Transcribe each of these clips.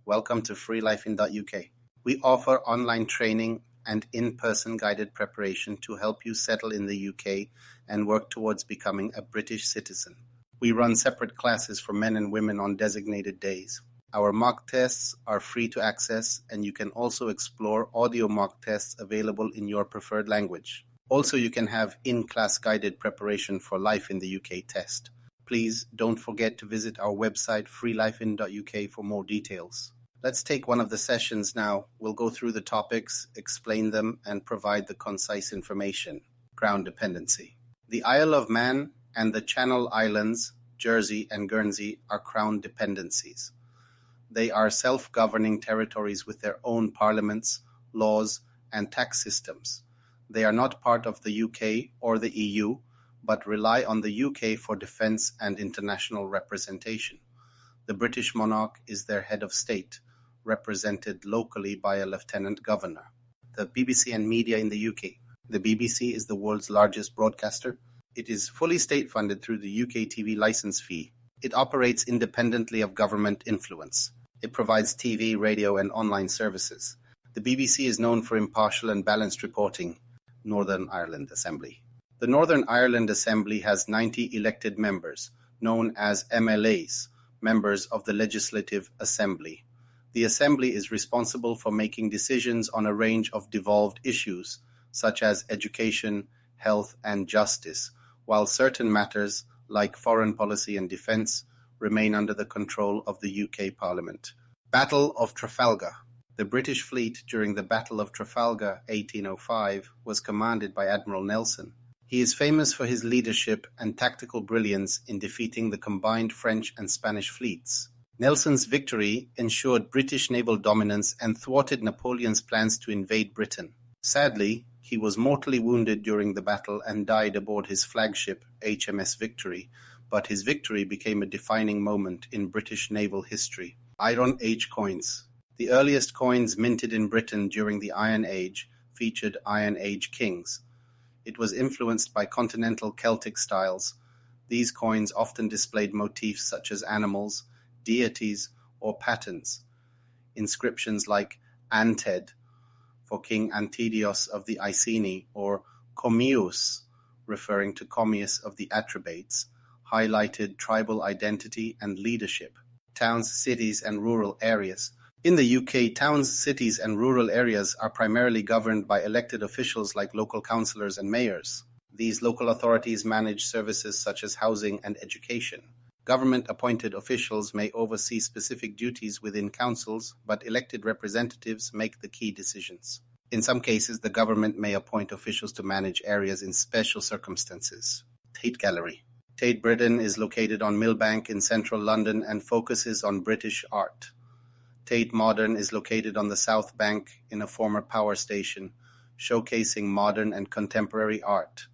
Welcome to freelifein.uk. We offer online training and in-person guided preparation to help you settle in the UK and work towards becoming a British citizen. We run separate classes for men and women on designated days. Our mock tests are free to access, and you can also explore audio mock tests available in your preferred language. Also, you can have in-class guided preparation for Life in the UK test. Please don't forget to visit our website freelifein.uk for more details. Let's take one of the sessions now. We'll go through the topics, explain them, and provide the concise information. Crown dependency. The Isle of Man and the Channel Islands, Jersey and Guernsey, are crown dependencies. They are self-governing territories with their own parliaments, laws, and tax systems. They are not part of the UK or the EU, but rely on the UK for defence and international representation. The British monarch is their head of state, represented locally by a lieutenant governor. The BBC and media in the UK. The BBC is the world's largest broadcaster. It is fully state-funded through the UK TV licence fee. It operates independently of government influence. It provides TV, radio, and online services. The BBC is known for impartial and balanced reporting. Northern Ireland Assembly. The Northern Ireland Assembly has 90 elected members, known as MLAs, members of the Legislative Assembly. The Assembly is responsible for making decisions on a range of devolved issues, such as education, health, and justice, while certain matters, like foreign policy and defence, remain under the control of the UK Parliament. Battle of Trafalgar. The British fleet during the Battle of Trafalgar 1805 was commanded by Admiral Nelson. He is famous for his leadership and tactical brilliance in defeating the combined French and Spanish fleets. Nelson's victory ensured British naval dominance and thwarted Napoleon's plans to invade Britain. Sadly, he was mortally wounded during the battle and died aboard his flagship HMS Victory, but his victory became a defining moment in British naval history. Iron Age coins. The earliest coins minted in Britain during the Iron Age featured Iron Age kings. It was influenced by continental Celtic styles. These coins often displayed motifs such as animals, deities, or patterns. Inscriptions like Anted for King Antidios of the Iceni, or Commius, referring to Commius of the Atrebates, highlighted tribal identity and leadership. Towns, cities, and rural areas. In the UK, towns, cities, and rural areas are primarily governed by elected officials like local councillors and mayors. These local authorities manage services such as housing and education. Government-appointed officials may oversee specific duties within councils, but elected representatives make the key decisions. In some cases, the government may appoint officials to manage areas in special circumstances. Tate Gallery. Tate Britain is located on Millbank in central London and focuses on British art. Tate Modern is located on the South Bank in a former power station, showcasing modern and contemporary art.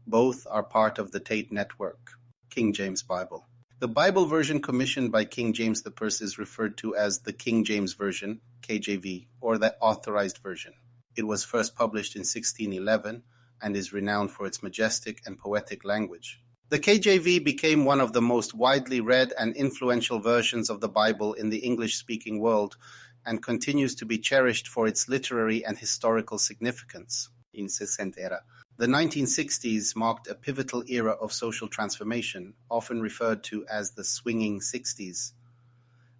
Both are part of the Tate Network. King James Bible. The Bible version commissioned by King James I is referred to as the King James Version, KJV, or the Authorized Version. It was first published in 1611 and is renowned for its majestic and poetic language. The KJV became one of the most widely read and influential versions of the Bible in the English-speaking world and continues to be cherished for its literary and historical significance. In 60 era. The 1960s marked a pivotal era of social transformation, often referred to as the swinging 60s.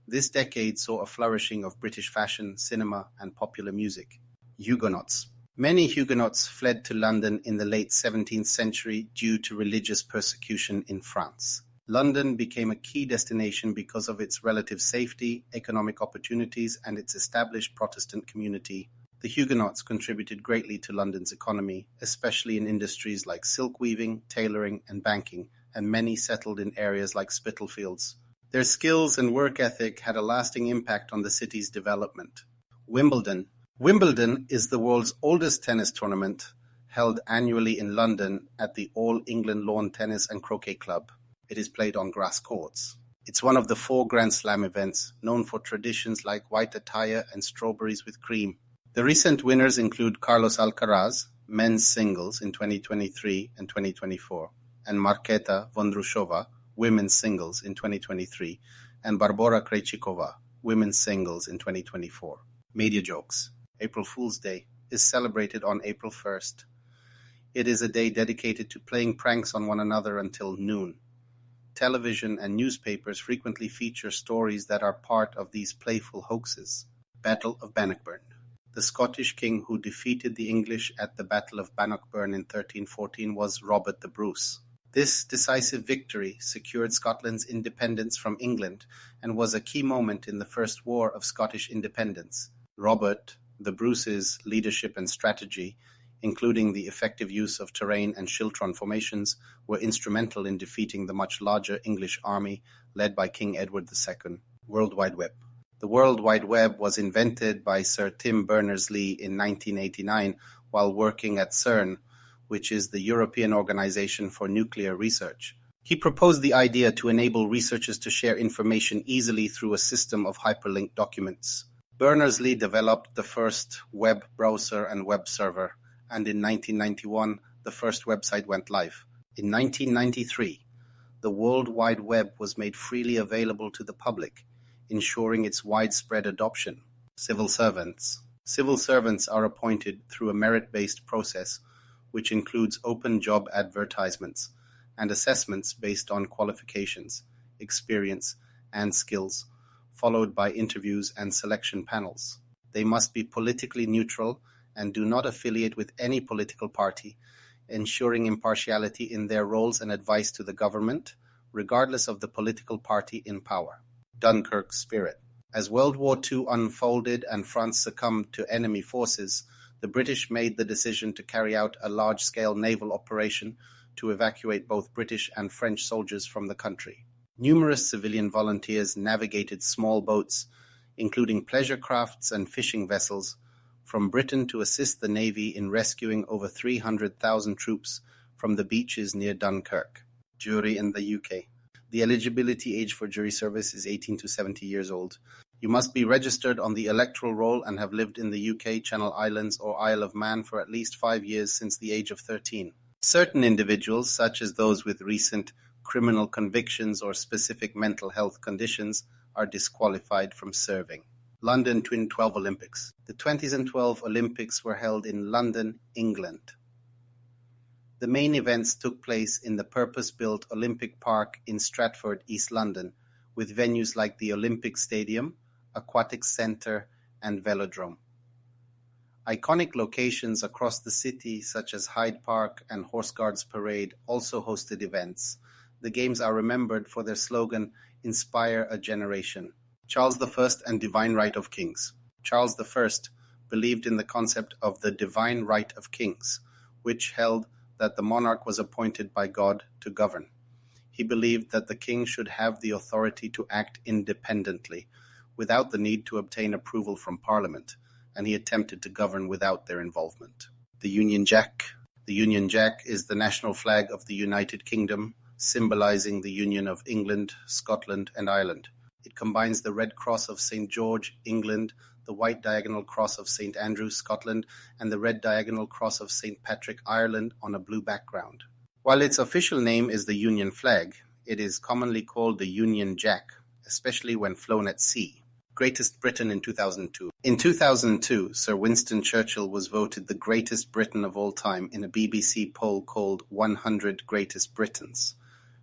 This decade saw a flourishing of British fashion, cinema, and popular music. Huguenots. Many Huguenots fled to London in the late 17th century due to religious persecution in France. London became a key destination because of its relative safety, economic opportunities, and its established Protestant community. The Huguenots contributed greatly to London's economy, especially in industries like silk weaving, tailoring, and banking, and many settled in areas like Spitalfields. Their skills and work ethic had a lasting impact on the city's development. Wimbledon. Wimbledon is the world's oldest tennis tournament, held annually in London at the All England Lawn Tennis and Croquet Club. It is played on grass courts. It's one of the 4 Grand Slam events, known for traditions like white attire and strawberries with cream. The recent winners include Carlos Alcaraz, men's singles in 2023 and 2024, and Marketa Vondrushova, women's singles in 2023, and Barbora Krejcikova, women's singles in 2024. Media jokes. April Fool's Day is celebrated on April 1st. It is a day dedicated to playing pranks on one another until noon. Television and newspapers frequently feature stories that are part of these playful hoaxes. Battle of Bannockburn. The Scottish king who defeated the English at the Battle of Bannockburn in 1314 was Robert the Bruce. This decisive victory secured Scotland's independence from England and was a key moment in the First War of Scottish Independence. Robert the Bruce's leadership and strategy, including the effective use of terrain and schiltron formations, were instrumental in defeating the much larger English army led by King Edward II. World Wide Web. The World Wide Web was invented by Sir Tim Berners-Lee in 1989 while working at CERN, which is the European Organization for Nuclear Research. He proposed the idea to enable researchers to share information easily through a system of hyperlinked documents. Berners-Lee developed the first web browser and web server, and in 1991 the first website went live. In 1993, the World Wide Web was made freely available to the public, ensuring its widespread adoption. Civil servants. Civil servants are appointed through a merit-based process, which includes open job advertisements and assessments based on qualifications, experience, and skills, followed by interviews and selection panels. They must be politically neutral and do not affiliate with any political party, ensuring impartiality in their roles and advice to the government, regardless of the political party in power. Dunkirk spirit. As World War II unfolded and France succumbed to enemy forces, the British made the decision to carry out a large-scale naval operation to evacuate both British and French soldiers from the country. Numerous civilian volunteers navigated small boats, including pleasure crafts and fishing vessels, from Britain to assist the Navy in rescuing over 300,000 troops from the beaches near Dunkirk. Jury in the UK. The eligibility age for jury service is 18 to 70 years old. You must be registered on the electoral roll and have lived in the UK, Channel Islands or Isle of Man for at least 5 years since the age of 13. Certain individuals, such as those with recent criminal convictions or specific mental health conditions, are disqualified from serving. London 2012 Olympics. The 2012 Olympics were held in London, England. The main events took place in the purpose-built Olympic Park in Stratford, East London, with venues like the Olympic Stadium, Aquatic Centre, and Velodrome. Iconic locations across the city, such as Hyde Park and Horse Guards Parade, also hosted events. The Games are remembered for their slogan, "Inspire a Generation." Charles I and Divine Right of Kings. Charles I believed in the concept of the divine right of kings, which held that the monarch was appointed by God to govern. He believed that the king should have the authority to act independently, without the need to obtain approval from Parliament, and he attempted to govern without their involvement. The Union Jack. The Union Jack is the national flag of the United Kingdom, symbolizing the union of England, Scotland, and Ireland. It combines the Red Cross of St. George, England, the White Diagonal Cross of St. Andrew, Scotland, and the Red Diagonal Cross of St. Patrick, Ireland, on a blue background. While its official name is the Union flag, it is commonly called the Union Jack, especially when flown at sea. Greatest Britain in 2002. In 2002, Sir Winston Churchill was voted the greatest Briton of all time in a BBC poll called 100 Greatest Britons.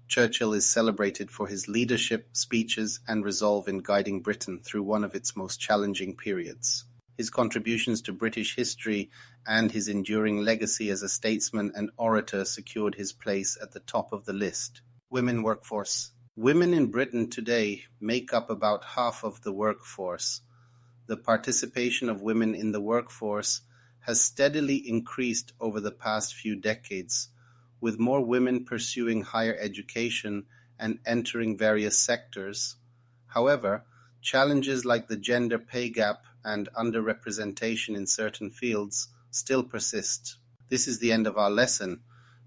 Churchill is celebrated for his leadership, speeches, and resolve in guiding Britain through one of its most challenging periods. His contributions to British history and his enduring legacy as a statesman and orator secured his place at the top of the list. Women workforce. Women in Britain today make up about half of the workforce. The participation of women in the workforce has steadily increased over the past few decades, with more women pursuing higher education and entering various sectors. However, challenges like the gender pay gap and underrepresentation in certain fields still persist. This is the end of our lesson.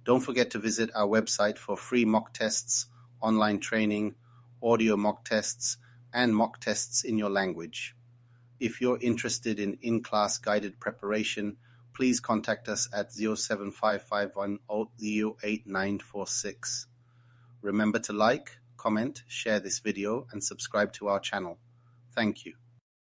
Don't forget to visit our website for free mock tests, online training, audio mock tests, and mock tests in your language. If you're interested in in-class guided preparation, please contact us at 07551 Remember to like, comment, share this video, and subscribe to our channel. Thank you.